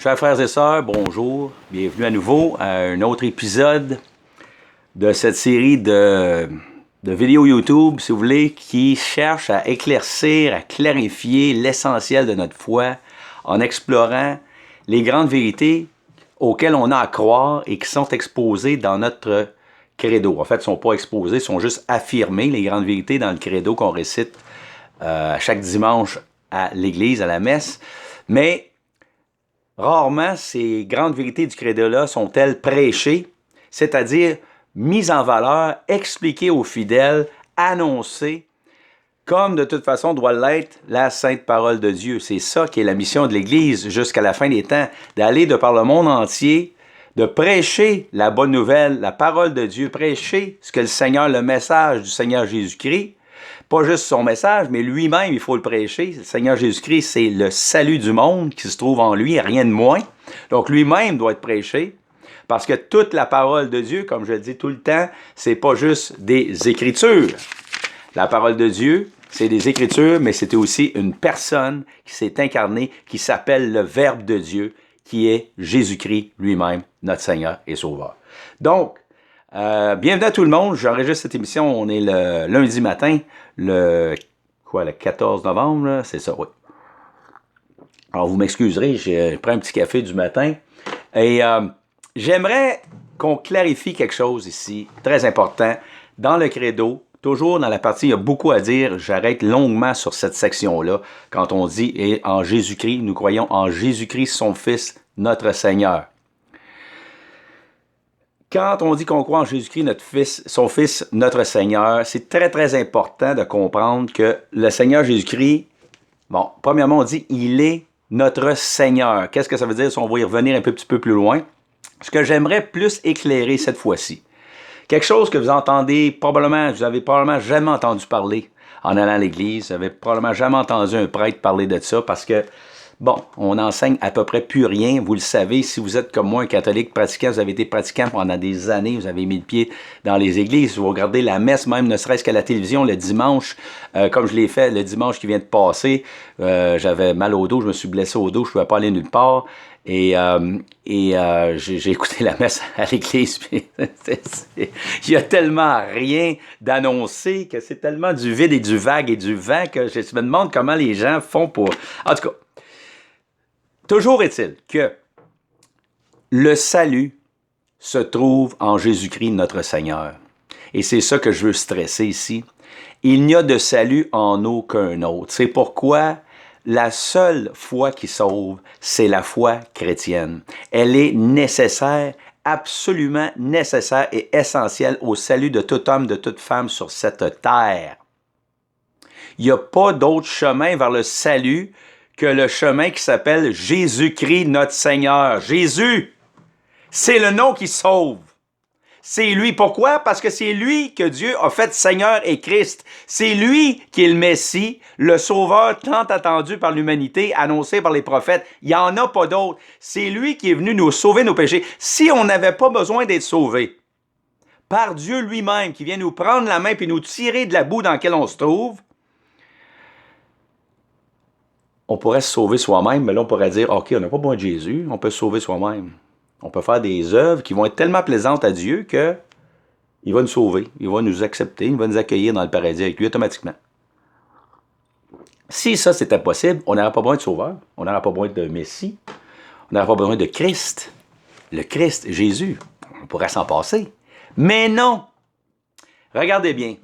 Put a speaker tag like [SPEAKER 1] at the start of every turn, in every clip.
[SPEAKER 1] Chers frères et sœurs, bonjour. Bienvenue à nouveau à un autre épisode de cette série de vidéos YouTube, si vous voulez, qui cherche à éclaircir, à clarifier l'essentiel de notre foi en explorant les grandes vérités auxquelles on a à croire et qui sont exposées dans notre credo. En fait, ils ne sont pas exposés, ils sont juste affirmés, les grandes vérités dans le credo qu'on récite chaque dimanche à l'église, à la messe. Mais rarement, ces grandes vérités du credo-là sont-elles prêchées, c'est-à-dire mises en valeur, expliquées aux fidèles, annoncées, comme de toute façon doit l'être la sainte parole de Dieu. C'est ça qui est la mission de l'Église jusqu'à la fin des temps, d'aller de par le monde entier, de prêcher la bonne nouvelle, la parole de Dieu, prêcher ce que le Seigneur, le message du Seigneur Jésus-Christ, pas juste son message, mais lui-même, il faut le prêcher. Le Seigneur Jésus-Christ, c'est le salut du monde qui se trouve en lui, rien de moins. Donc lui-même doit être prêché, parce que toute la parole de Dieu, comme je le dis tout le temps, c'est pas juste des Écritures. La parole de Dieu, c'est des Écritures, mais c'était aussi une personne qui s'est incarnée, qui s'appelle le Verbe de Dieu, qui est Jésus-Christ lui-même, notre Seigneur et Sauveur. Donc, bienvenue à tout le monde. J'enregistre cette émission, on est le lundi matin, le 14 novembre, c'est ça, oui. Alors, vous m'excuserez, j'ai pris un petit café du matin. Et j'aimerais qu'on clarifie quelque chose ici, très important, dans le credo. Toujours dans la partie, il y a beaucoup à dire. J'arrête longuement sur cette section-là. Quand on dit « Et en Jésus-Christ, nous croyons en Jésus-Christ, son Fils, notre Seigneur ». Quand on dit qu'on croit en Jésus-Christ, notre Fils, son Fils, notre Seigneur, c'est très, très important de comprendre que le Seigneur Jésus-Christ, bon, premièrement, on dit « Il est notre Seigneur ». Qu'est-ce que ça veut dire? On va y revenir un petit peu plus loin. Ce que j'aimerais plus éclairer cette fois-ci, quelque chose que vous entendez probablement, vous avez probablement jamais entendu parler en allant à l'église, vous avez probablement jamais entendu un prêtre parler de ça parce que, bon, on enseigne à peu près plus rien, vous le savez, si vous êtes comme moi un catholique pratiquant, vous avez été pratiquant pendant des années, vous avez mis le pied dans les églises, vous regardez la messe même, ne serait-ce qu'à la télévision le dimanche, comme je l'ai fait le dimanche qui vient de passer, j'avais mal au dos, je me suis blessé au dos, je ne pouvais pas aller nulle part. Et j'ai écouté la messe à l'église, puis il y a tellement rien d'annoncé que c'est tellement du vide et du vague et du vent que je me demande comment les gens font pour... En tout cas, toujours est-il que le salut se trouve en Jésus-Christ notre Seigneur. Et c'est ça que je veux stresser ici. Il n'y a de salut en aucun autre. C'est pourquoi... La seule foi qui sauve, c'est la foi chrétienne. Elle est nécessaire, absolument nécessaire et essentielle au salut de tout homme, de toute femme sur cette terre. Il n'y a pas d'autre chemin vers le salut que le chemin qui s'appelle Jésus-Christ notre Seigneur. Jésus, c'est le nom qui sauve. C'est lui. Pourquoi? Parce que c'est lui que Dieu a fait Seigneur et Christ. C'est lui qui est le Messie, le Sauveur tant attendu par l'humanité, annoncé par les prophètes. Il n'y en a pas d'autre. C'est lui qui est venu nous sauver nos péchés. Si on n'avait pas besoin d'être sauvé par Dieu lui-même, qui vient nous prendre la main et nous tirer de la boue dans laquelle on se trouve, on pourrait se sauver soi-même, mais là on pourrait dire, OK, on n'a pas besoin de Jésus, on peut se sauver soi-même. On peut faire des œuvres qui vont être tellement plaisantes à Dieu qu'il va nous sauver, il va nous accepter, il va nous accueillir dans le paradis avec lui automatiquement. Si ça c'était possible, on n'aurait pas besoin de sauveur, on n'aurait pas besoin de Messie, on n'aurait pas besoin de Christ. Le Christ, Jésus, on pourrait s'en passer. Mais non! Regardez bien.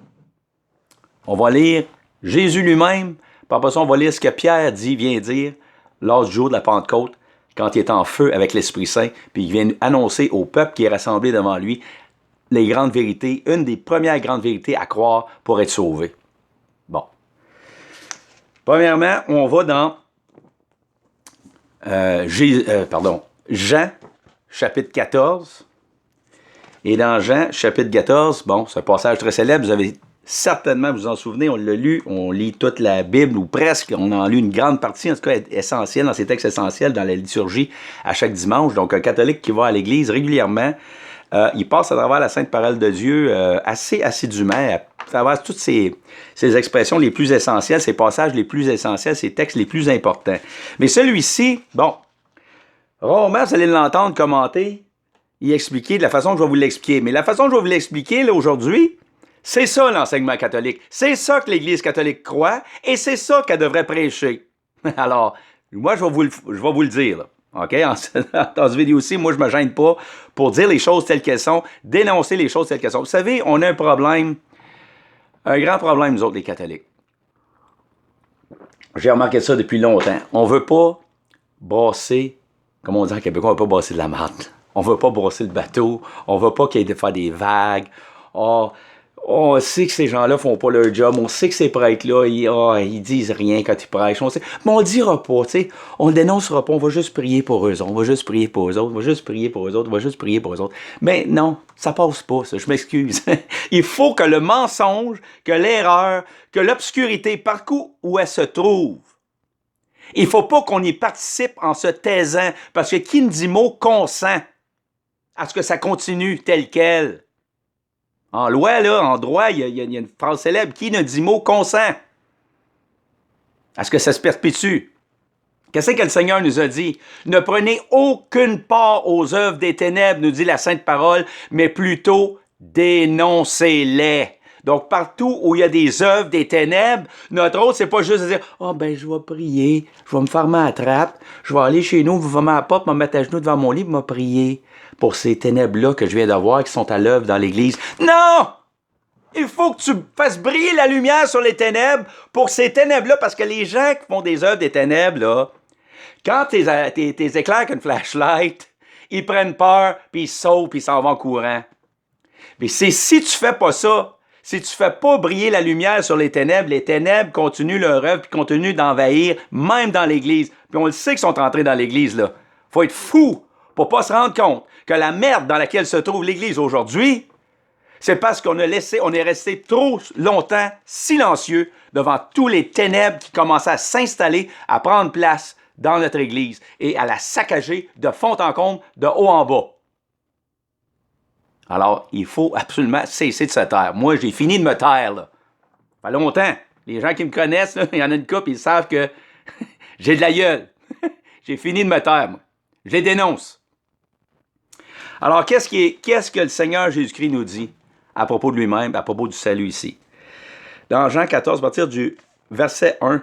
[SPEAKER 1] On va lire Jésus lui-même, puis après ça, on va lire ce que Pierre vient dire lors du jour de la Pentecôte, quand il est en feu avec l'Esprit Saint, puis il vient annoncer au peuple qui est rassemblé devant lui les grandes vérités, une des premières grandes vérités à croire pour être sauvé. Bon. Premièrement, on va dans Jean, chapitre 14. Et dans Jean, chapitre 14, bon, c'est un passage très célèbre, vous avez certainement, vous en souvenez, on l'a lu, on lit toute la Bible, ou presque, on en lit une grande partie, en tout cas essentielle, dans ces textes essentiels, dans la liturgie, à chaque dimanche. Donc, un catholique qui va à l'église régulièrement, il passe à travers la sainte parole de Dieu assez assidûment, à travers toutes ces expressions les plus essentielles, ces passages les plus essentiels, ces textes les plus importants. Mais celui-ci, bon, Rarement, vous allez l'entendre commenter et expliquer de la façon que je vais vous l'expliquer. Mais la façon que je vais vous l'expliquer là, aujourd'hui, c'est ça l'enseignement catholique. C'est ça que l'Église catholique croit et c'est ça qu'elle devrait prêcher. Alors, moi, je vais vous le dire. Là. OK? Dans cette vidéo-ci, moi, je ne me gêne pas pour dire les choses telles qu'elles sont, dénoncer les choses telles qu'elles sont. Vous savez, on a un problème, un grand problème, nous autres, les catholiques. J'ai remarqué ça depuis longtemps. On ne veut pas brasser, comme on dit en québécois, on ne veut pas brasser de la marde. On ne veut pas brasser le bateau. On ne veut pas qu'il y ait de faire des vagues. On sait que ces gens-là font pas leur job. On sait que ces prêtres-là, ils disent rien quand ils prêchent. On sait, mais on le dira pas, tu sais. On le dénoncera pas. On va juste prier pour eux autres. On va juste prier pour eux autres. On va juste prier pour eux autres. On va juste prier pour eux autres. Mais non, ça passe pas, ça. Je m'excuse. Il faut que le mensonge, que l'erreur, que l'obscurité, partout où elle se trouve, il ne faut pas qu'on y participe en se taisant, parce que qui ne dit mot consent à ce que ça continue tel quel. En loi, là, en droit, il y a une phrase célèbre, qui ne dit mot consent à ce que ça se perpétue. Qu'est-ce que le Seigneur nous a dit? Ne prenez aucune part aux œuvres des ténèbres, nous dit la Sainte Parole, mais plutôt dénoncez-les. Donc, partout où il y a des œuvres, des ténèbres, notre autre, c'est pas juste de dire « Ah, ben, je vais prier, je vais me fermer à trappe, je vais aller chez nous, vous fermer la porte, me mettre à genoux devant mon lit, me prier pour ces ténèbres-là que je viens d'avoir qui sont à l'œuvre dans l'Église. » Non! Il faut que tu fasses briller la lumière sur les ténèbres pour ces ténèbres-là, parce que les gens qui font des œuvres des ténèbres, là, quand t'es éclaires avec une flashlight, ils prennent peur, puis ils sautent, puis ils s'en vont en courant. Mais c'est si tu fais pas ça, si tu fais pas briller la lumière sur les ténèbres continuent leur œuvre, puis continuent d'envahir, même dans l'Église. Puis on le sait qu'ils sont entrés dans l'Église, là. Faut être fou pour pas se rendre compte que la merde dans laquelle se trouve l'Église aujourd'hui, c'est parce qu'on est resté trop longtemps silencieux devant tous les ténèbres qui commençaient à s'installer, à prendre place dans notre Église et à la saccager de fond en comble, de haut en bas. Alors, il faut absolument cesser de se taire. Moi, j'ai fini de me taire, là. Ça fait longtemps. Les gens qui me connaissent, là, il y en a une couple, ils savent que j'ai de la gueule. J'ai fini de me taire, moi. Je les dénonce. Alors, qu'est-ce que le Seigneur Jésus-Christ nous dit à propos de lui-même, à propos du salut ici? Dans Jean 14, à partir du verset 1,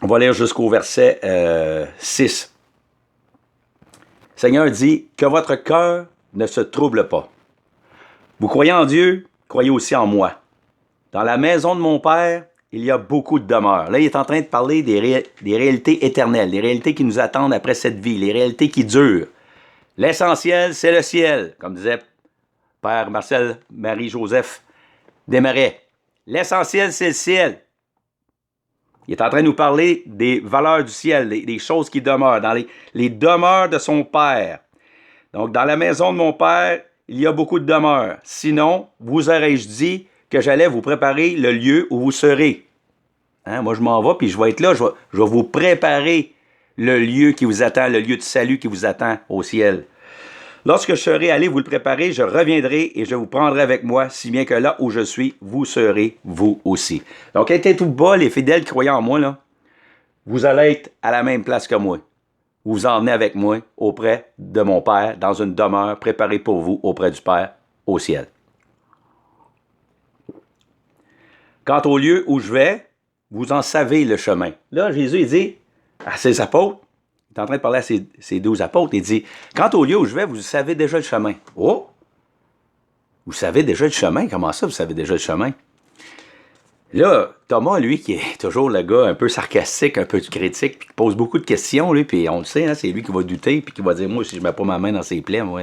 [SPEAKER 1] on va lire jusqu'au verset 6. Le Seigneur dit « Que votre cœur ne se trouble pas. Vous croyez en Dieu, croyez aussi en moi. Dans la maison de mon Père, il y a beaucoup de demeures. » Là, il est en train de parler des réalités éternelles, des réalités qui nous attendent après cette vie, les réalités qui durent. L'essentiel, c'est le ciel, comme disait Père Marcel Marie-Joseph Desmarais. L'essentiel, c'est le ciel. Il est en train de nous parler des valeurs du ciel, des choses qui demeurent, dans les demeures de son Père. Donc, dans la maison de mon Père, il y a beaucoup de demeures. Sinon, vous aurais-je dit que j'allais vous préparer le lieu où vous serez. Hein? Moi, je m'en vais, puis je vais être là, je vais vous préparer le lieu qui vous attend, le lieu de salut qui vous attend au ciel. Lorsque je serai allé vous le préparer, je reviendrai et je vous prendrai avec moi, si bien que là où je suis, vous serez vous aussi. Donc, était tout bas, les fidèles croyants en moi, là, vous allez être à la même place que moi. Vous vous emmenez avec moi auprès de mon Père, dans une demeure préparée pour vous auprès du Père au ciel. Quant au lieu où je vais, vous en savez le chemin. Là, Jésus, il dit à ses apôtres, il est en train de parler à ses 12 apôtres, il dit, quant au lieu où je vais, vous savez déjà le chemin. Oh! Vous savez déjà le chemin? Comment ça, vous savez déjà le chemin? Là, Thomas, lui, qui est toujours le gars un peu sarcastique, un peu critique, puis qui pose beaucoup de questions, lui, puis on le sait, hein, c'est lui qui va douter, puis qui va dire, moi, si je mets pas ma main dans ses plaies, moi,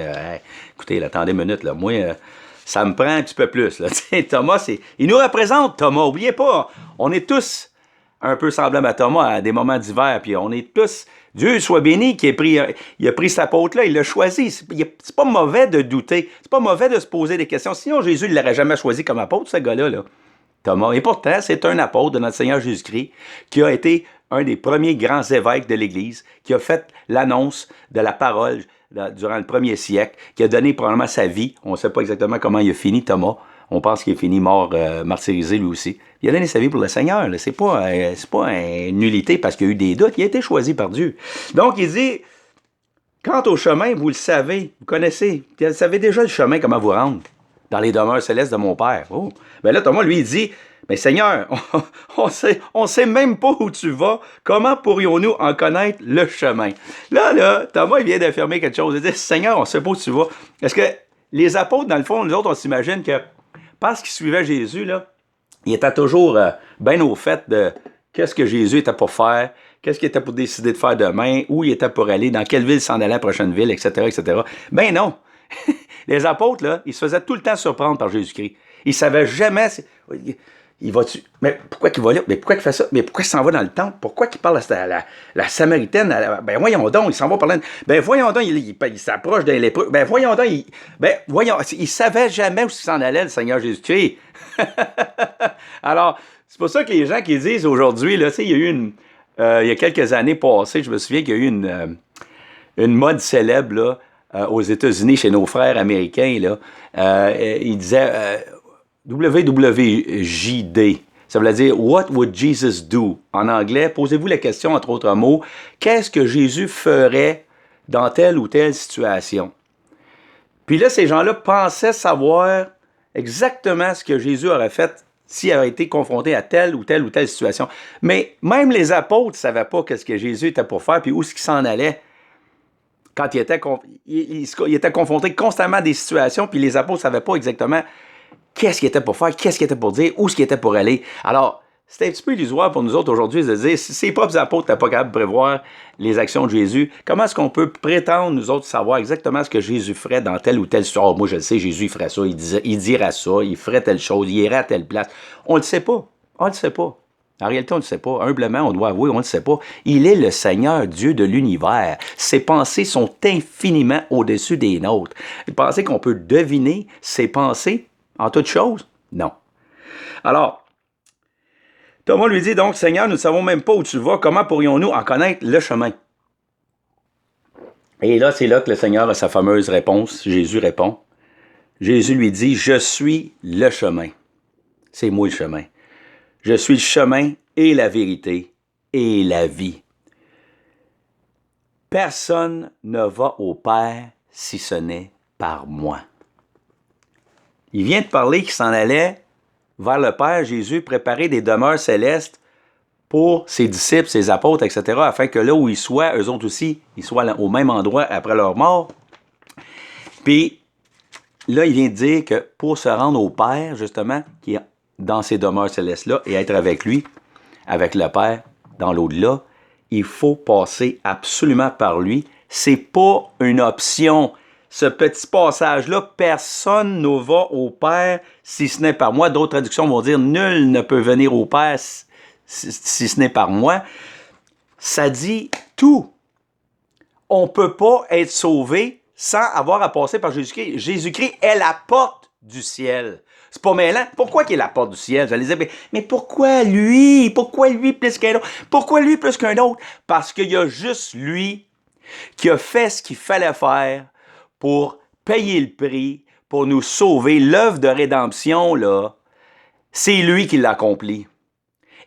[SPEAKER 1] écoutez, là, attendez une minute, là, moi, ça me prend un petit peu plus, là. Thomas, il nous représente, Thomas, oubliez pas, on est tous un peu semblables à Thomas à des moments d'hiver, puis on est tous, Dieu soit béni, il a pris cet apôtre-là, il l'a choisi, c'est pas mauvais de douter, c'est pas mauvais de se poser des questions, sinon Jésus ne l'aurait jamais choisi comme apôtre, ce gars-là, là. Thomas. Et pourtant, c'est un apôtre de notre Seigneur Jésus-Christ qui a été un des premiers grands évêques de l'Église, qui a fait l'annonce de la parole durant le premier siècle, qui a donné probablement sa vie. On ne sait pas exactement comment il a fini, Thomas. On pense qu'il est fini mort, martyrisé lui aussi. Il a donné sa vie pour le Seigneur. C'est pas une nullité parce qu'il y a eu des doutes. Il a été choisi par Dieu. Donc, il dit, Quant au chemin, vous le savez, vous connaissez, vous savez déjà le chemin, comment vous rendre dans les demeures célestes de mon Père. Oh. Ben là, Thomas, lui, il dit, mais Seigneur, on sait même pas où tu vas. Comment pourrions-nous en connaître le chemin? Là, Thomas, il vient d'affirmer quelque chose. Il dit, Seigneur, on sait pas où tu vas. Est-ce que les apôtres, dans le fond, nous autres, on s'imagine que parce qu'ils suivaient Jésus, là, ils étaient toujours bien au fait de qu'est-ce que Jésus était pour faire, qu'est-ce qu'il était pour décider de faire demain, où il était pour aller, dans quelle ville s'en allait la prochaine ville, etc., etc. Ben non! Les apôtres, là, ils se faisaient tout le temps surprendre par Jésus-Christ. Ils ne savaient jamais... Il va-tu... Mais pourquoi qu'il va là? Mais pourquoi qu'il fait ça? Mais pourquoi il s'en va dans le temple? Pourquoi qu'il parle à la Samaritaine? Ben voyons donc, il s'en va parler... Ben voyons donc, il s'approche d'un lépreux. Ben voyons donc, il ne savait jamais où il s'en allait, le Seigneur Jésus-Christ. Alors, c'est pour ça que les gens qui disent aujourd'hui, là, tu sais, il y a eu il y a quelques années passées, je me souviens qu'il y a eu une mode célèbre, là, aux États-Unis, chez nos frères américains, là, ils disaient WWJD. Ça veut dire What would Jesus do? En anglais, posez-vous la question, entre autres mots, qu'est-ce que Jésus ferait dans telle ou telle situation? Puis là, ces gens-là pensaient savoir exactement ce que Jésus aurait fait s'il avait été confronté à telle ou telle ou telle situation. Mais même les apôtres ne savaient pas ce que Jésus était pour faire, puis où est-ce qu'il s'en allait. Quand il était confronté constamment à des situations, puis les apôtres ne savaient pas exactement qu'est-ce qu'il était pour faire, qu'est-ce qu'il était pour dire, où est-ce qu'il était pour aller. Alors, c'est un petit peu illusoire pour nous autres aujourd'hui de dire, si ses propres apôtres n'étaient pas capables de prévoir les actions de Jésus, comment est-ce qu'on peut prétendre, nous autres, savoir exactement ce que Jésus ferait dans telle ou telle situation? Oh, moi, je le sais, Jésus, il ferait ça, il dirait ça, il ferait telle chose, il irait à telle place. On ne le sait pas. On ne le sait pas. En réalité, on ne le sait pas. Humblement, on doit avouer, on ne le sait pas. Il est le Seigneur Dieu de l'univers. Ses pensées sont infiniment au-dessus des nôtres. Pensez qu'on peut deviner ses pensées en toute chose? Non. Alors, Thomas lui dit donc, Seigneur, nous ne savons même pas où tu vas. Comment pourrions-nous en connaître le chemin? Et là, c'est là que le Seigneur a sa fameuse réponse. Jésus répond. Jésus lui dit, je suis le chemin. C'est moi le chemin. Je suis le chemin et la vérité et la vie. Personne ne va au Père si ce n'est par moi. Il vient de parler qu'il s'en allait vers le Père, Jésus, préparer des demeures célestes pour ses disciples, ses apôtres, etc., afin que là où ils soient, eux autres aussi, ils soient au même endroit après leur mort. Puis là, il vient de dire que pour se rendre au Père, justement, qui est dans ces demeures célestes-là, et être avec lui, avec le Père, dans l'au-delà, il faut passer absolument par lui. C'est pas une option. Ce petit passage-là, personne ne va au Père si ce n'est par moi. D'autres traductions vont dire « Nul ne peut venir au Père si ce n'est par moi ». Ça dit tout. On ne peut pas être sauvé sans avoir à passer par Jésus-Christ. Jésus-Christ est la porte du ciel. C'est pas mêlant. Pourquoi qu'il est la porte du ciel? Vous allez dire, mais pourquoi lui? Pourquoi lui plus qu'un autre? Pourquoi lui plus qu'un autre? Parce qu'il y a juste lui qui a fait ce qu'il fallait faire pour payer le prix, pour nous sauver. L'œuvre de rédemption, là, c'est lui qui l'a accompli.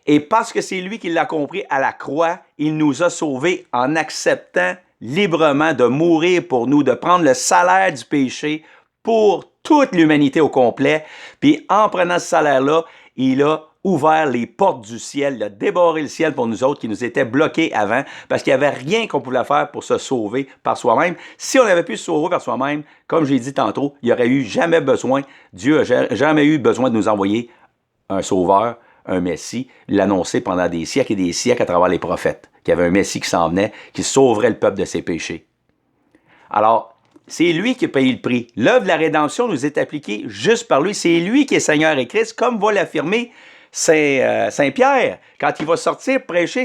[SPEAKER 1] Et parce que c'est lui qui l'a accompli à la croix, il nous a sauvés en acceptant librement de mourir pour nous, de prendre le salaire du péché pour toute l'humanité au complet. Puis en prenant ce salaire-là, il a ouvert les portes du ciel, il a débarré le ciel pour nous autres qui nous étaient bloqués avant parce qu'il n'y avait rien qu'on pouvait faire pour se sauver par soi-même. Si on avait pu se sauver par soi-même, comme j'ai dit tantôt, il n'y aurait eu jamais besoin, Dieu n'a jamais eu besoin de nous envoyer un sauveur, un Messie, l'annoncer pendant des siècles et des siècles à travers les prophètes, qu'il y avait un Messie qui s'en venait, qui sauverait le peuple de ses péchés. Alors, c'est lui qui a payé le prix. L'œuvre de la rédemption nous est appliquée juste par lui. C'est lui qui est Seigneur et Christ, comme va l'affirmer Saint Pierre, quand il va sortir prêcher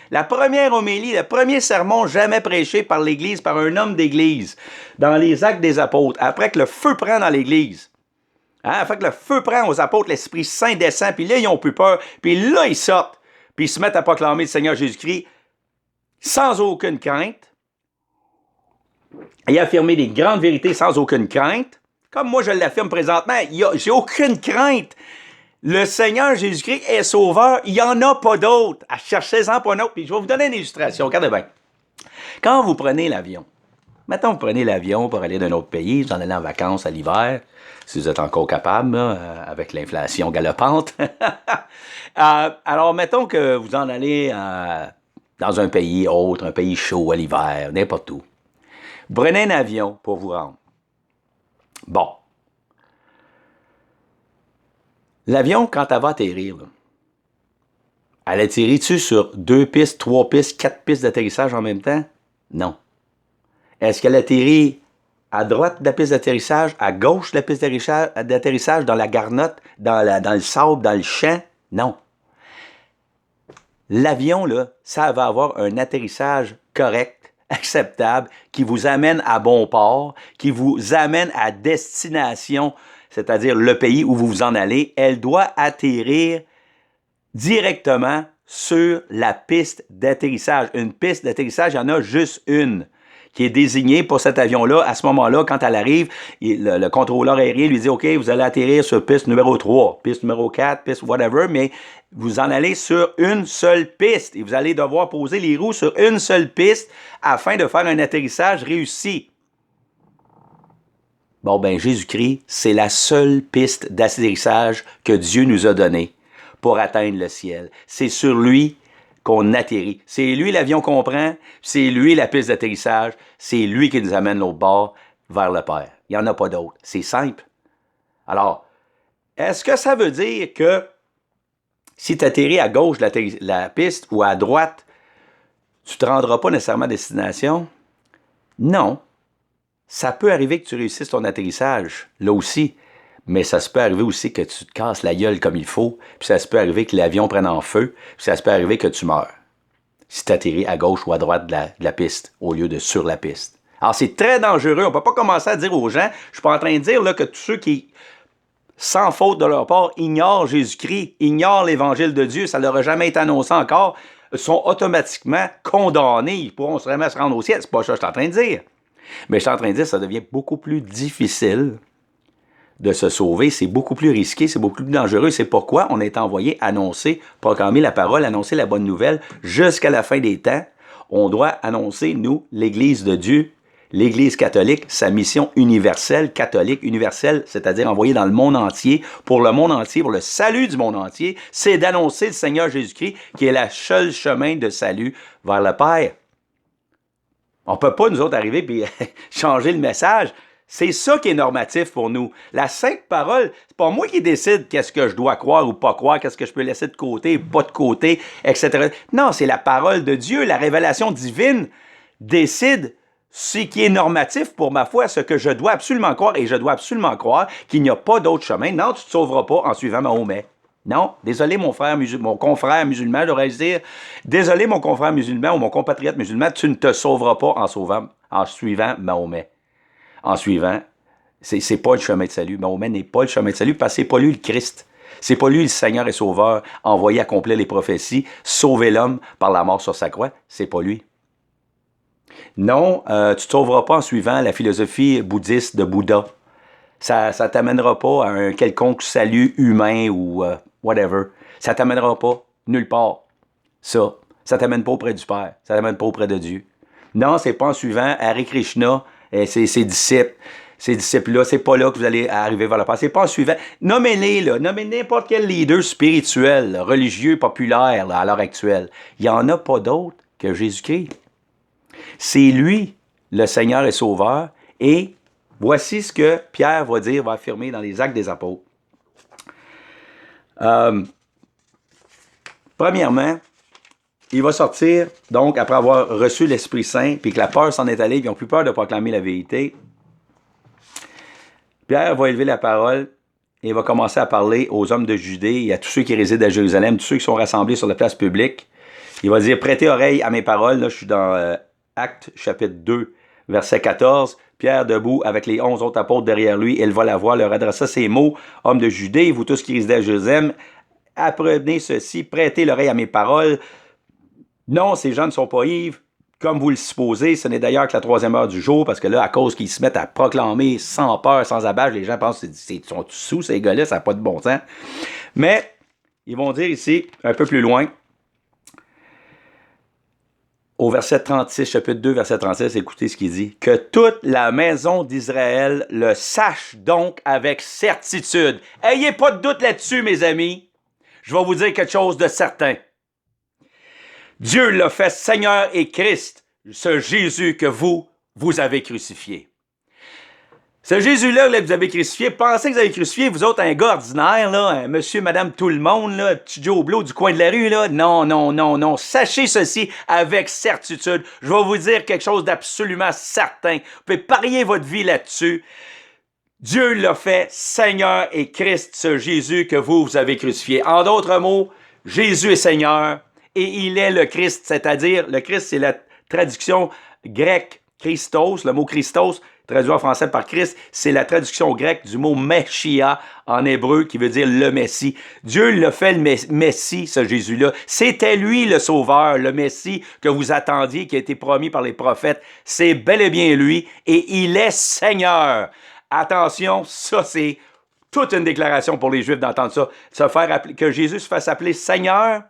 [SPEAKER 1] la première homélie, le premier sermon jamais prêché par l'Église, par un homme d'Église, dans les Actes des Apôtres, après que le feu prend dans l'Église. Après que le feu prend aux apôtres, l'Esprit Saint descend, puis là, ils n'ont plus peur, puis là, ils sortent, puis ils se mettent à proclamer le Seigneur Jésus-Christ sans aucune crainte, et affirmer des grandes vérités sans aucune crainte. Comme moi, je l'affirme présentement, j'ai aucune crainte. Le Seigneur Jésus-Christ est sauveur. Il n'y en a pas d'autre. Cherchez-en pas un autre. Puis je vais vous donner une illustration. Regardez bien. Quand vous prenez l'avion, mettons, vous prenez l'avion pour aller d'un autre pays, vous en allez en vacances à l'hiver, si vous êtes encore capable, là, avec l'inflation galopante. Alors, mettons que vous en allez dans un pays autre, un pays chaud à l'hiver, n'importe où. Vous prenez un avion pour vous rendre. Bon. L'avion, quand elle va atterrir, là, elle atterrit-tu sur 2 pistes, 3 pistes, 4 pistes d'atterrissage en même temps? Non. Est-ce qu'elle atterrit à droite de la piste d'atterrissage, à gauche de la piste d'atterrissage, dans la garnotte, dans le sable, dans le champ? Non. L'avion, là, ça va avoir un atterrissage correct, acceptable, qui vous amène à bon port, qui vous amène à destination, c'est-à-dire le pays où vous vous en allez. Elle doit atterrir directement sur la piste d'atterrissage. Une piste d'atterrissage, il y en a juste une qui est désignée pour cet avion-là. À ce moment-là, quand elle arrive, le contrôleur aérien lui dit « OK, vous allez atterrir sur piste numéro 3, piste numéro 4, piste whatever, mais vous en allez sur une seule piste et vous allez devoir poser les roues sur une seule piste afin de faire un atterrissage réussi. » Bon, ben Jésus-Christ, c'est la seule piste d'atterrissage que Dieu nous a donnée pour atteindre le ciel. C'est sur lui qu'on atterrit. C'est lui l'avion qu'on prend, c'est lui la piste d'atterrissage, c'est lui qui nous amène l'autre bord vers le Père. Il n'y en a pas d'autre. C'est simple. Alors, est-ce que ça veut dire que si tu atterris à gauche de la piste ou à droite, tu ne te rendras pas nécessairement à destination? Non. Ça peut arriver que tu réussisses ton atterrissage, là aussi. Mais ça se peut arriver aussi que tu te casses la gueule comme il faut, puis ça se peut arriver que l'avion prenne en feu, puis ça se peut arriver que tu meurs. Si tu atterris à gauche ou à droite de la piste, au lieu de sur la piste. Alors, c'est très dangereux. On ne peut pas commencer à dire aux gens, je suis pas en train de dire là, que tous ceux qui, sans faute de leur part, ignorent Jésus-Christ, ignorent l'Évangile de Dieu, ça ne leur a jamais été annoncé encore, sont automatiquement condamnés. Ils pourront vraiment se rendre au ciel. C'est pas ça que je suis en train de dire. Mais je suis en train de dire que ça devient beaucoup plus difficile de se sauver, c'est beaucoup plus risqué, c'est beaucoup plus dangereux. C'est pourquoi on est envoyé annoncer, proclamer la parole, annoncer la bonne nouvelle jusqu'à la fin des temps. On doit annoncer, nous, l'Église de Dieu, l'Église catholique, sa mission universelle, catholique, universelle, c'est-à-dire envoyée dans le monde entier, pour le salut du monde entier, c'est d'annoncer le Seigneur Jésus-Christ qui est le seul chemin de salut vers le Père. On ne peut pas, nous autres, arriver et changer le message. C'est ça qui est normatif pour nous. La Sainte Parole, c'est pas moi qui décide qu'est-ce que je dois croire ou pas croire, qu'est-ce que je peux laisser de côté ou pas de côté, etc. Non, c'est la parole de Dieu, la révélation divine décide ce qui est normatif pour ma foi, ce que je dois absolument croire, et je dois absolument croire qu'il n'y a pas d'autre chemin. Non, tu ne te sauveras pas en suivant Mahomet. Non, désolé mon confrère musulman, j'aurais dire, désolé mon confrère musulman ou mon compatriote musulman, tu ne te sauveras pas en suivant Mahomet. En suivant, c'est pas le chemin de salut. Mahomet n'est pas le chemin de salut parce que c'est pas lui le Christ. C'est pas lui le Seigneur et Sauveur envoyé accomplir les prophéties, sauver l'homme par la mort sur sa croix. C'est pas lui. Non, tu ne te sauveras pas en suivant la philosophie bouddhiste de Bouddha. Ça t'amènera pas à un quelconque salut humain ou whatever. Ça t'amènera pas nulle part. Ça t'amène pas auprès du Père. Ça t'amène pas auprès de Dieu. Non, c'est pas en suivant Hare Krishna et ses disciples. Ces disciples-là, c'est pas là que vous allez arriver vers le Père. C'est pas en suivant. Nommez-les, là. Nommez n'importe quel leader spirituel, religieux, populaire, là, à l'heure actuelle. Il n'y en a pas d'autre que Jésus-Christ. C'est lui, le Seigneur et Sauveur, et voici ce que Pierre va affirmer dans les Actes des Apôtres. Premièrement, il va sortir, donc, après avoir reçu l'Esprit Saint, puis que la peur s'en est allée, ils n'ont plus peur de proclamer la vérité. Pierre va élever la parole et va commencer à parler aux hommes de Judée et à tous ceux qui résident à Jérusalem, tous ceux qui sont rassemblés sur la place publique. Il va dire, prêtez oreille à mes paroles. Là, je suis dans Actes chapitre 2, verset 14. Pierre debout avec les 11 autres apôtres derrière lui, éleva la voix, leur adressa ces mots. Hommes de Judée, vous tous qui résidez à Jérusalem, apprenez ceci, prêtez l'oreille à mes paroles. Non, ces gens ne sont pas ivres, comme vous le supposez. Ce n'est d'ailleurs que la 3e heure du jour, parce que là, à cause qu'ils se mettent à proclamer sans peur, sans abâche, les gens pensent qu'ils sont sous ces gars-là, ça n'a pas de bon sens. Mais, ils vont dire ici, un peu plus loin, au verset 36, chapitre 2, verset 36, écoutez ce qu'il dit. « Que toute la maison d'Israël le sache donc avec certitude. » Ayez pas de doute là-dessus, mes amis. Je vais vous dire quelque chose de certain. Dieu l'a fait Seigneur et Christ, ce Jésus que vous avez crucifié. Ce Jésus-là que vous avez crucifié, pensez que vous avez crucifié, vous autres, un gars ordinaire, là, un monsieur, madame, tout le monde, là, petit Joe Blow du coin de la rue, là. Non, non, non, non. Sachez ceci avec certitude. Je vais vous dire quelque chose d'absolument certain. Vous pouvez parier votre vie là-dessus. Dieu l'a fait Seigneur et Christ, ce Jésus que vous avez crucifié. En d'autres mots, Jésus est Seigneur et il est le Christ, c'est-à-dire, le Christ, c'est la traduction grecque, Christos, le mot Christos, traduit en français par Christ, c'est la traduction grecque du mot Meshia en hébreu qui veut dire le Messie. Dieu l'a fait le Messie, ce Jésus-là. C'était lui le Sauveur, le Messie que vous attendiez, qui a été promis par les prophètes. C'est bel et bien lui et il est Seigneur. Attention, ça c'est toute une déclaration pour les Juifs d'entendre ça. Que Jésus se fasse appeler Seigneur,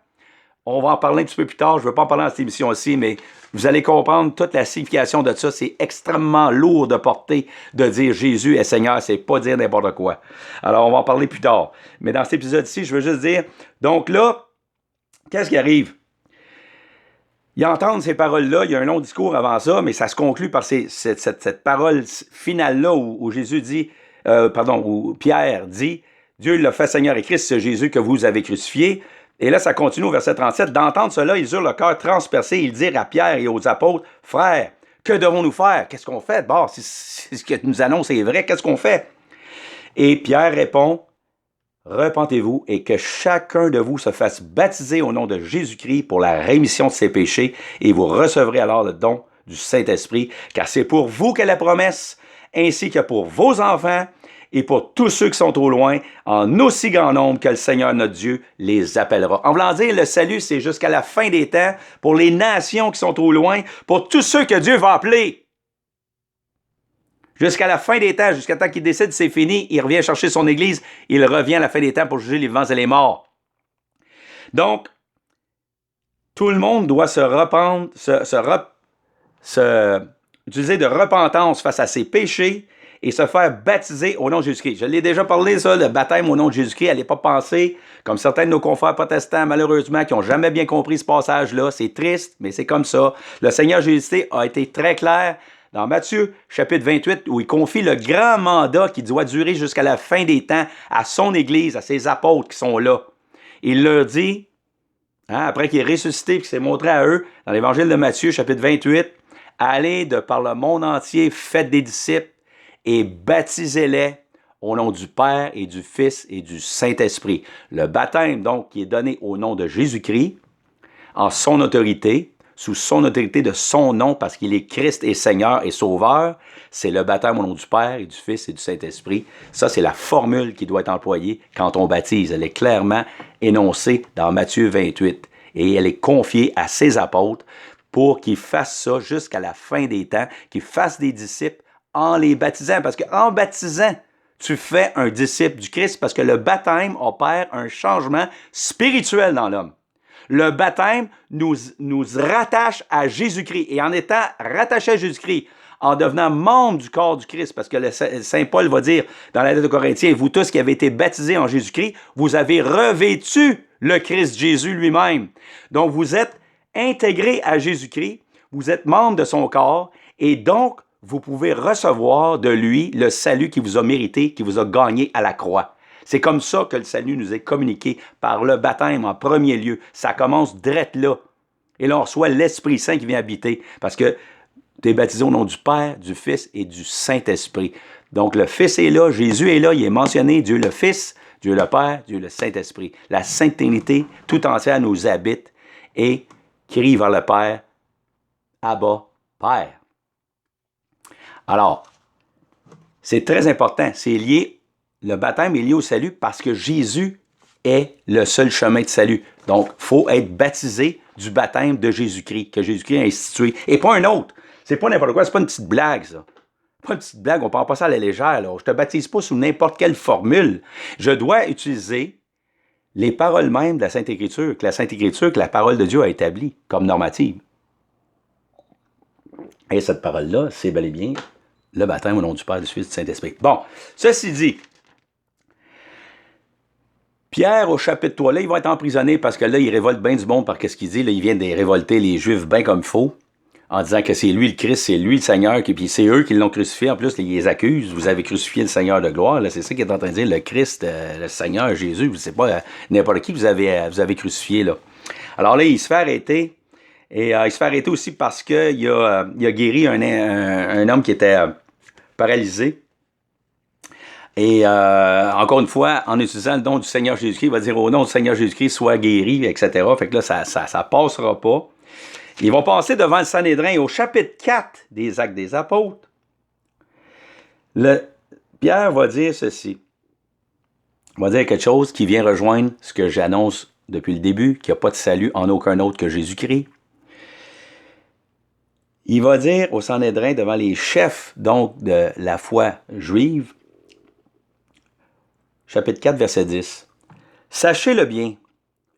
[SPEAKER 1] on va en parler un petit peu plus tard. Je ne veux pas en parler dans cette émission-ci, mais vous allez comprendre toute la signification de ça. C'est extrêmement lourd de porter de dire Jésus est Seigneur. C'est pas dire n'importe quoi. Alors, on va en parler plus tard. Mais dans cet épisode-ci, je veux juste dire, donc là, qu'est-ce qui arrive? Ils entendent ces paroles-là, il y a un long discours avant ça, mais ça se conclut par cette parole finale-là où Jésus dit, où Pierre dit, Dieu l'a fait Seigneur et Christ, ce Jésus que vous avez crucifié. Et là, ça continue au verset 37. D'entendre cela, ils eurent le cœur transpercé. Ils dirent à Pierre et aux apôtres, « Frères, que devons-nous faire? Qu'est-ce qu'on fait? Bon, si ce que nous annonce est vrai, qu'est-ce qu'on fait? » Et Pierre répond, « Repentez-vous et que chacun de vous se fasse baptiser au nom de Jésus-Christ pour la rémission de ses péchés et vous recevrez alors le don du Saint-Esprit, car c'est pour vous qu'est la promesse, ainsi que pour vos enfants, et pour tous ceux qui sont au loin, en aussi grand nombre que le Seigneur notre Dieu les appellera. » En voulant dire, le salut, c'est jusqu'à la fin des temps, pour les nations qui sont au loin, pour tous ceux que Dieu va appeler. Jusqu'à la fin des temps, jusqu'à temps qu'il décide, c'est fini, il revient chercher son Église, il revient à la fin des temps pour juger les vivants et les morts. Donc, tout le monde doit se rependre, utiliser de repentance face à ses péchés, et se faire baptiser au nom de Jésus-Christ. Je l'ai déjà parlé, ça, le baptême au nom de Jésus-Christ. Allez pas penser, comme certains de nos confrères protestants, malheureusement, qui n'ont jamais bien compris ce passage-là. C'est triste, mais c'est comme ça. Le Seigneur Jésus-Christ a été très clair dans Matthieu, chapitre 28, où il confie le grand mandat qui doit durer jusqu'à la fin des temps à son Église, à ses apôtres qui sont là. Il leur dit, après qu'il est ressuscité et qu'il s'est montré à eux, dans l'Évangile de Matthieu, chapitre 28, « Allez de par le monde entier, faites des disciples, et baptisez-les au nom du Père et du Fils et du Saint-Esprit. » Le baptême, donc, qui est donné au nom de Jésus-Christ, en son autorité, sous son autorité de son nom, parce qu'il est Christ et Seigneur et Sauveur, c'est le baptême au nom du Père et du Fils et du Saint-Esprit. Ça, c'est la formule qui doit être employée quand on baptise. Elle est clairement énoncée dans Matthieu 28. Et elle est confiée à ses apôtres pour qu'ils fassent ça jusqu'à la fin des temps, qu'ils fassent des disciples en les baptisant, parce qu'en baptisant, tu fais un disciple du Christ, parce que le baptême opère un changement spirituel dans l'homme. Le baptême nous rattache à Jésus-Christ, et en étant rattaché à Jésus-Christ, en devenant membre du corps du Christ, parce que le Saint Paul va dire dans la lettre aux Corinthiens, « Vous tous qui avez été baptisés en Jésus-Christ, vous avez revêtu le Christ Jésus lui-même. » Donc, vous êtes intégrés à Jésus-Christ, vous êtes membre de son corps, et donc, vous pouvez recevoir de lui le salut qui vous a mérité, qui vous a gagné à la croix. C'est comme ça que le salut nous est communiqué par le baptême en premier lieu. Ça commence direct là. Et là, on reçoit l'Esprit Saint qui vient habiter parce que tu es baptisé au nom du Père, du Fils et du Saint-Esprit. Donc, le Fils est là, Jésus est là, il est mentionné, Dieu le Fils, Dieu le Père, Dieu le Saint-Esprit. La Sainte Trinité tout entière nous habite et crie vers le Père, Abba, Père. Alors, c'est très important. C'est lié, le baptême est lié au salut parce que Jésus est le seul chemin de salut. Donc, il faut être baptisé du baptême de Jésus-Christ, que Jésus-Christ a institué. Et pas un autre. C'est pas n'importe quoi, c'est pas une petite blague, ça. Pas une petite blague, on prend pas ça à la légère. Là. Je te baptise pas sous n'importe quelle formule. Je dois utiliser les paroles mêmes de la Sainte Écriture, que la Sainte Écriture, que la parole de Dieu a établie comme normative. Et cette parole-là, c'est bel et bien le baptême au nom du Père, du Fils et du Saint-Esprit. Bon, ceci dit, Pierre, au chapitre 3, là, il va être emprisonné parce que là, il révolte bien du monde par ce qu'il dit. Là, il vient de révolter les Juifs bien comme il faut, en disant que c'est lui le Christ, c'est lui le Seigneur, puis c'est eux qui l'ont crucifié. En plus, ils les accusent. Vous avez crucifié le Seigneur de gloire. Là, c'est ça qu'il est en train de dire, le Christ, le Seigneur Jésus. C'est pas n'importe qui vous avez crucifié. Là. Alors là, il se fait arrêter. Et il se fait arrêter aussi parce qu'il a guéri un homme qui était paralysé. Et encore une fois, en utilisant le nom du Seigneur Jésus-Christ, il va dire au nom du Seigneur Jésus-Christ, sois guéri, etc. Fait que là, ça passera pas. Ils vont passer devant le Sanhédrin. Et au chapitre 4 des Actes des Apôtres, Pierre va dire ceci. Il va dire quelque chose qui vient rejoindre ce que j'annonce depuis le début, qu'il n'y a pas de salut en aucun autre que Jésus-Christ. Il va dire au Sanhédrin, devant les chefs donc de la foi juive, chapitre 4, verset 10. « Sachez-le bien,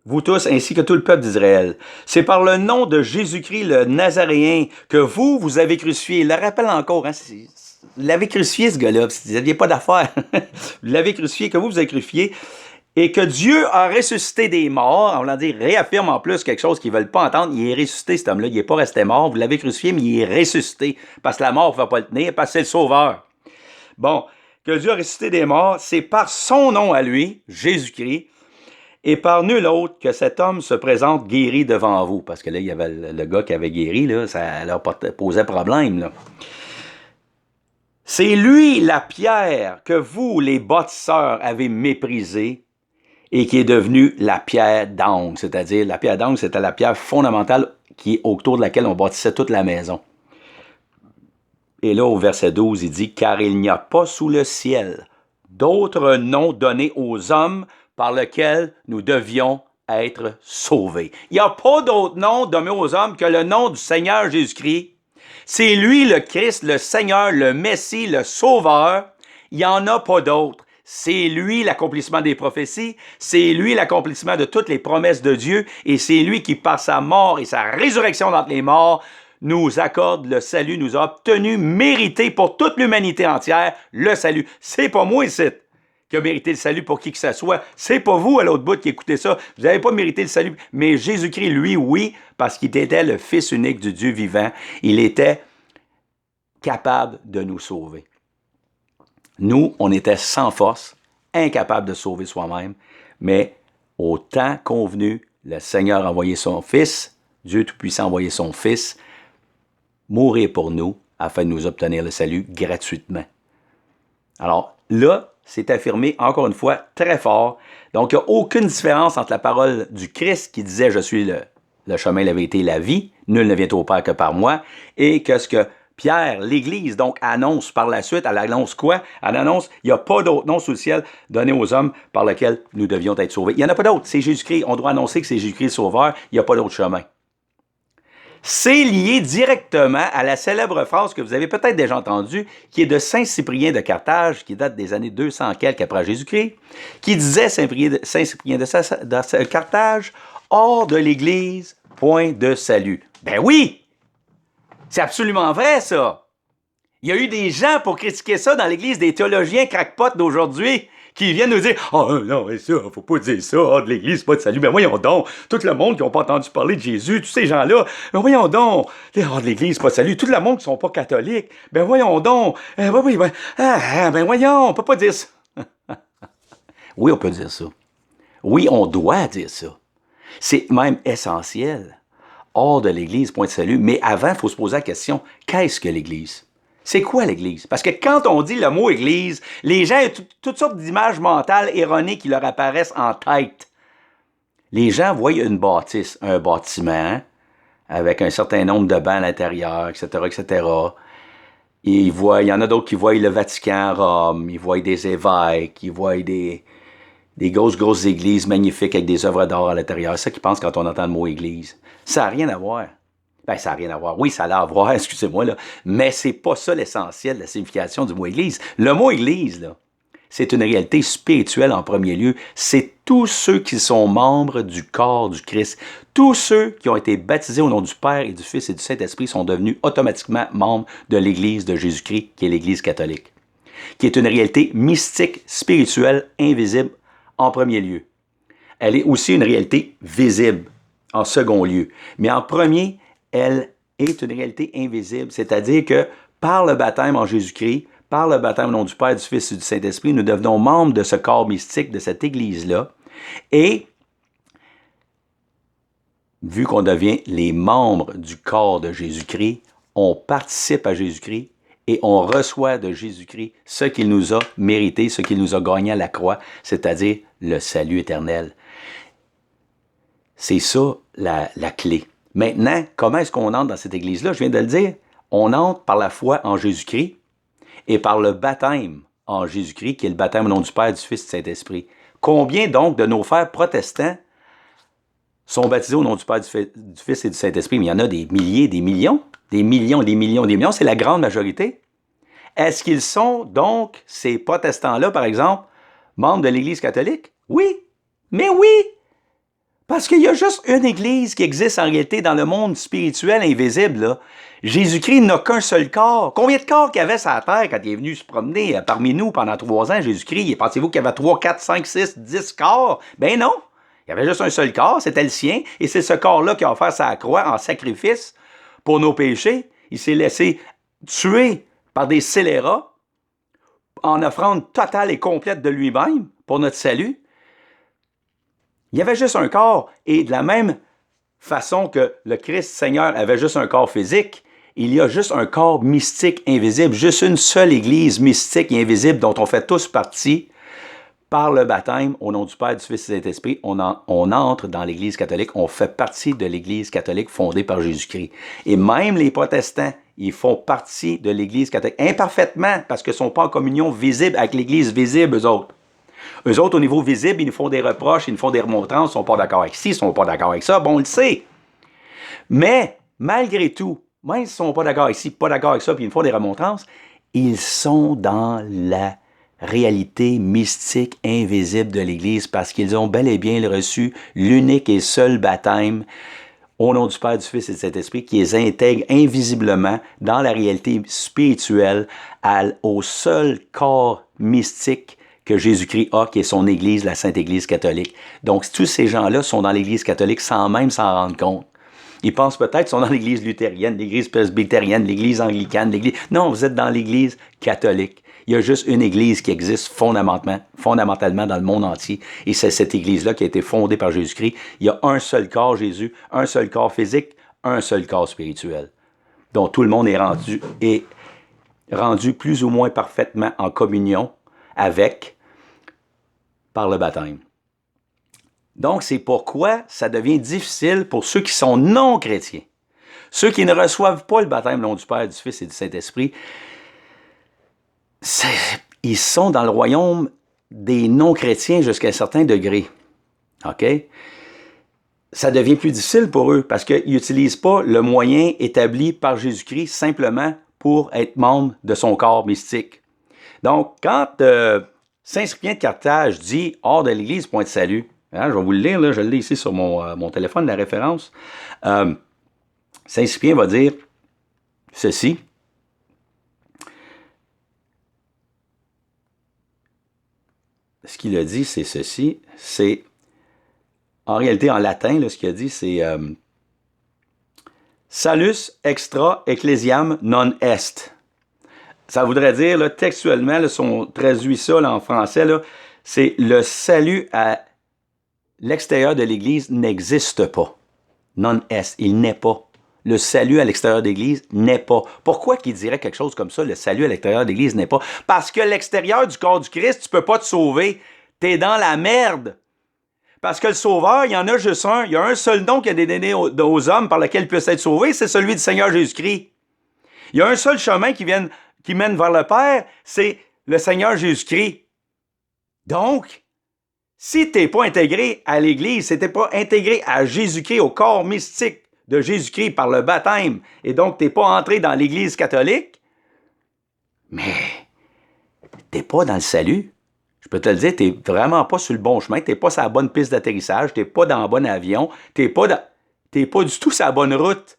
[SPEAKER 1] vous tous ainsi que tout le peuple d'Israël, c'est par le nom de Jésus-Christ le Nazaréen que vous avez crucifié. » Il le rappelle encore, hein, vous l'avez crucifié ce gars-là, vous n'aviez pas d'affaire. Vous l'avez crucifié, que vous avez crucifié, et que Dieu a ressuscité des morts. On va dire, réaffirme en plus quelque chose qu'ils ne veulent pas entendre. Il est ressuscité, cet homme-là. Il n'est pas resté mort. Vous l'avez crucifié, mais il est ressuscité. Parce que la mort ne va pas le tenir, parce que c'est le sauveur. Bon, que Dieu a ressuscité des morts, c'est par son nom à lui, Jésus-Christ, et par nul autre que cet homme se présente guéri devant vous. Parce que là, il y avait le gars qui avait guéri, là, ça leur posait problème, là. C'est lui, la pierre, que vous, les bâtisseurs, avez méprisée, et qui est devenue la pierre d'angle. C'est-à-dire, la pierre d'angle, c'était la pierre fondamentale qui est autour de laquelle on bâtissait toute la maison. Et là, au verset 12, il dit « Car il n'y a pas sous le ciel d'autre nom donné aux hommes par lequel nous devions être sauvés. » Il n'y a pas d'autre nom donné aux hommes que le nom du Seigneur Jésus-Christ. C'est lui le Christ, le Seigneur, le Messie, le Sauveur. Il n'y en a pas d'autre. C'est lui l'accomplissement des prophéties, c'est lui l'accomplissement de toutes les promesses de Dieu, et c'est lui qui, par sa mort et sa résurrection d'entre les morts, nous accorde le salut, nous a obtenu, mérité pour toute l'humanité entière, le salut. C'est pas moi ici qui a mérité le salut pour qui que ce soit. C'est pas vous à l'autre bout qui écoutez ça. Vous n'avez pas mérité le salut, mais Jésus-Christ, lui, oui, parce qu'il était le Fils unique du Dieu vivant. Il était capable de nous sauver. Nous, on était sans force, incapables de sauver soi-même, mais au temps convenu, le Seigneur a envoyé son Fils, Dieu Tout-Puissant a envoyé son Fils, mourir pour nous, afin de nous obtenir le salut gratuitement. Alors là, c'est affirmé, encore une fois, très fort. Donc, il n'y a aucune différence entre la parole du Christ qui disait « Je suis le chemin, la vérité et la vie, nul ne vient au Père que par moi », et que ce que Pierre, l'Église, donc, annonce par la suite. Elle annonce quoi? Elle annonce, il n'y a pas d'autre nom sous le ciel donné aux hommes par lequel nous devions être sauvés. Il n'y en a pas d'autre. C'est Jésus-Christ. On doit annoncer que c'est Jésus-Christ le Sauveur. Il n'y a pas d'autre chemin. C'est lié directement à la célèbre phrase que vous avez peut-être déjà entendue, qui est de Saint Cyprien de Carthage, qui date des années 200 quelques après Jésus-Christ, qui disait, Saint Cyprien de Carthage, « Hors de l'Église, point de salut. » Ben oui! C'est absolument vrai, ça. Il y a eu des gens pour critiquer ça dans l'Église, des théologiens crackpots d'aujourd'hui, qui viennent nous dire « Oh non, mais ça, faut pas dire ça, hors de l'Église, pas de salut. » Ben voyons donc, tout le monde qui n'a pas entendu parler de Jésus, tous ces gens-là, ben voyons donc, hors de l'Église, pas de salut. Tout le monde qui ne sont pas catholiques, ben voyons donc, ben voyons, on peut pas dire ça. Oui, on peut dire ça. Oui, on doit dire ça. C'est même essentiel. Hors de l'Église, point de salut. Mais avant, il faut se poser la question, qu'est-ce que l'Église? C'est quoi l'Église? Parce que quand on dit le mot Église, les gens ont toutes sortes d'images mentales erronées qui leur apparaissent en tête. Les gens voient une bâtisse, un bâtiment, avec un certain nombre de bancs à l'intérieur, etc., etc. Et il y en a d'autres qui voient le Vatican à Rome, ils voient des évêques, ils voient des grosses églises magnifiques avec des œuvres d'art à l'intérieur. C'est ça qu'ils pensent quand on entend le mot Église. Ça n'a rien à voir. Ben, ça n'a rien à voir. Oui, ça a à voir, excusez-moi, là. Mais c'est pas ça l'essentiel, la signification du mot Église. Le mot Église, là, c'est une réalité spirituelle en premier lieu. C'est tous ceux qui sont membres du corps du Christ. Tous ceux qui ont été baptisés au nom du Père et du Fils et du Saint-Esprit sont devenus automatiquement membres de l'Église de Jésus-Christ, qui est l'Église catholique, qui est une réalité mystique, spirituelle, invisible en premier lieu. Elle est aussi une réalité visible en second lieu. Mais en premier, elle est une réalité invisible, c'est-à-dire que par le baptême en Jésus-Christ, par le baptême au nom du Père, du Fils et du Saint-Esprit, nous devenons membres de ce corps mystique, de cette Église-là. Et vu qu'on devient les membres du corps de Jésus-Christ, on participe à Jésus-Christ et on reçoit de Jésus-Christ ce qu'il nous a mérité, ce qu'il nous a gagné à la croix, c'est-à-dire le salut éternel. C'est ça la clé. Maintenant, comment est-ce qu'on entre dans cette Église-là? Je viens de le dire. On entre par la foi en Jésus-Christ et par le baptême en Jésus-Christ, qui est le baptême au nom du Père, du Fils et du Saint-Esprit. Combien donc de nos frères protestants sont baptisés au nom du Père, du Fils et du Saint-Esprit? Mais il y en a des milliers, des millions, des millions, des millions, des millions. C'est la grande majorité. Est-ce qu'ils sont donc, ces protestants-là, par exemple, membres de l'Église catholique? Oui, mais oui! Parce qu'il y a juste une Église qui existe en réalité dans le monde spirituel invisible, là. Jésus-Christ n'a qu'un seul corps. Combien de corps qu'il y avait sur la terre quand il est venu se promener parmi nous pendant 3 ans, Jésus-Christ? Pensez-vous qu'il y avait 3, 4, 5, 6, 10 corps? Ben non! Il y avait juste un seul corps, c'était le sien, et c'est ce corps-là qui a offert sa croix en sacrifice pour nos péchés. Il s'est laissé tuer par des scélérats en offrande totale et complète de lui-même pour notre salut. Il y avait juste un corps, et de la même façon que le Christ Seigneur avait juste un corps physique, il y a juste un corps mystique invisible, juste une seule Église mystique et invisible dont on fait tous partie. Par le baptême, au nom du Père, du Fils et du Saint-Esprit, on entre dans l'Église catholique, on fait partie de l'Église catholique fondée par Jésus-Christ. Et même les protestants, ils font partie de l'Église catholique, imparfaitement, parce qu'ils ne sont pas en communion visible avec l'Église visible, eux autres. Eux autres, au niveau visible, ils nous font des reproches, ils nous font des remontrances, ils ne sont pas d'accord avec ci, ils ne sont pas d'accord avec ça, bon, on le sait. Mais, malgré tout, même s'ils ne sont pas d'accord avec ci, pas d'accord avec ça, puis ils nous font des remontrances, ils sont dans la réalité mystique invisible de l'Église parce qu'ils ont bel et bien reçu l'unique et seul baptême au nom du Père, du Fils et du Saint-Esprit qui les intègre invisiblement dans la réalité spirituelle au seul corps mystique que Jésus-Christ a, qui est son Église, la Sainte Église catholique. Donc, tous ces gens-là sont dans l'Église catholique sans même s'en rendre compte. Ils pensent peut-être qu'ils sont dans l'Église luthérienne, l'Église presbytérienne, l'Église anglicane, l'Église... Non, vous êtes dans l'Église catholique. Il y a juste une Église qui existe fondamentalement dans le monde entier. Et c'est cette Église-là qui a été fondée par Jésus-Christ. Il y a un seul corps, Jésus, un seul corps physique, un seul corps spirituel, dont tout le monde est rendu plus ou moins parfaitement en communion avec par le baptême. Donc, c'est pourquoi ça devient difficile pour ceux qui sont non chrétiens. Ceux qui ne reçoivent pas le baptême au nom du Père, du Fils et du Saint-Esprit, ils sont dans le royaume des non-chrétiens jusqu'à un certain degré. OK? Ça devient plus difficile pour eux parce qu'ils n'utilisent pas le moyen établi par Jésus-Christ simplement pour être membre de son corps mystique. Donc, quand Saint Cyprien de Carthage dit « hors de l'Église, point de salut », hein, je vais vous le lire, là, je l'ai ici sur mon téléphone, la référence. Saint Cyprien va dire ceci. Ce qu'il a dit, c'est ceci. C'est, en réalité, en latin, là, ce qu'il a dit, c'est Salus extra ecclesiam non est. Ça voudrait dire, là, textuellement, là, si on traduit ça là, en français, là, c'est le salut à l'extérieur de l'Église n'existe pas. Non est, il n'est pas. Le salut à l'extérieur de l'Église n'est pas. Pourquoi qu'il dirait quelque chose comme ça, le salut à l'extérieur de l'Église n'est pas? Parce que l'extérieur du corps du Christ, tu peux pas te sauver. T'es dans la merde. Parce que le sauveur, il y en a juste un. Il y a un seul nom qui a été donné aux hommes par lequel ils peuvent être sauvés, c'est celui du Seigneur Jésus-Christ. Il y a un seul chemin qui mène vers le Père, c'est le Seigneur Jésus-Christ. Donc, si tu n'es pas intégré à l'Église, si tu n'es pas intégré à Jésus-Christ, au corps mystique de Jésus-Christ par le baptême, et donc tu n'es pas entré dans l'Église catholique, mais tu n'es pas dans le salut. peux te le dire, tu n'es vraiment pas sur le bon chemin, tu n'es pas sur la bonne piste d'atterrissage, tu n'es pas dans le bon avion, tu n'es pas du tout sur la bonne route.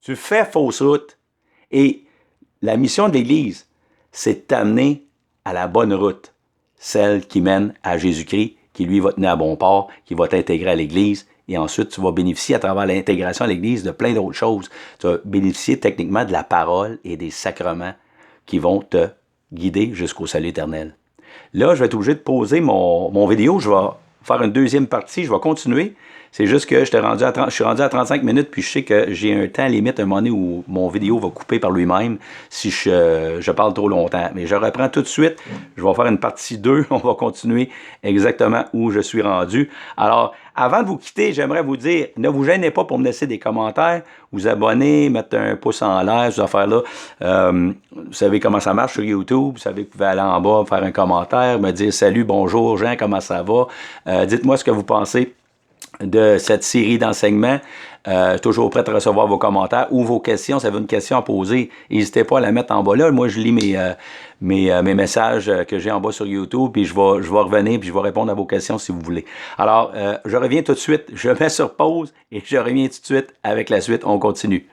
[SPEAKER 1] Tu fais fausse route. Et la mission de l'Église, c'est de t'amener à la bonne route, celle qui mène à Jésus-Christ, qui lui va te tenir à bon port, qui va t'intégrer à l'Église, et ensuite tu vas bénéficier à travers l'intégration à l'Église de plein d'autres choses. Tu vas bénéficier techniquement de la parole et des sacrements qui vont te guider jusqu'au salut éternel. Là, je vais être obligé de poser mon vidéo, je vais faire une deuxième partie, je vais continuer. C'est juste que je suis rendu à 35 minutes, puis je sais que j'ai un temps limite, à un moment donné où mon vidéo va couper par lui-même si je parle trop longtemps. Mais je reprends tout de suite. Je vais faire une partie 2. On va continuer exactement où je suis rendu. Alors, avant de vous quitter, j'aimerais vous dire, ne vous gênez pas pour me laisser des commentaires, vous abonner, mettre un pouce en l'air, ces affaires-là. Vous savez comment ça marche sur YouTube. Vous savez que vous pouvez aller en bas, faire un commentaire, me dire « Salut, bonjour, Jean, comment ça va? » Dites-moi ce que vous pensez de cette série d'enseignements. Toujours prêt à recevoir vos commentaires ou vos questions. Si vous avez une question à poser, n'hésitez pas à la mettre en bas là. Moi, je lis mes messages que j'ai en bas sur YouTube, puis je vais revenir, puis je vais répondre à vos questions si vous voulez. Alors, je reviens tout de suite. Je mets sur pause et je reviens tout de suite avec la suite. On continue.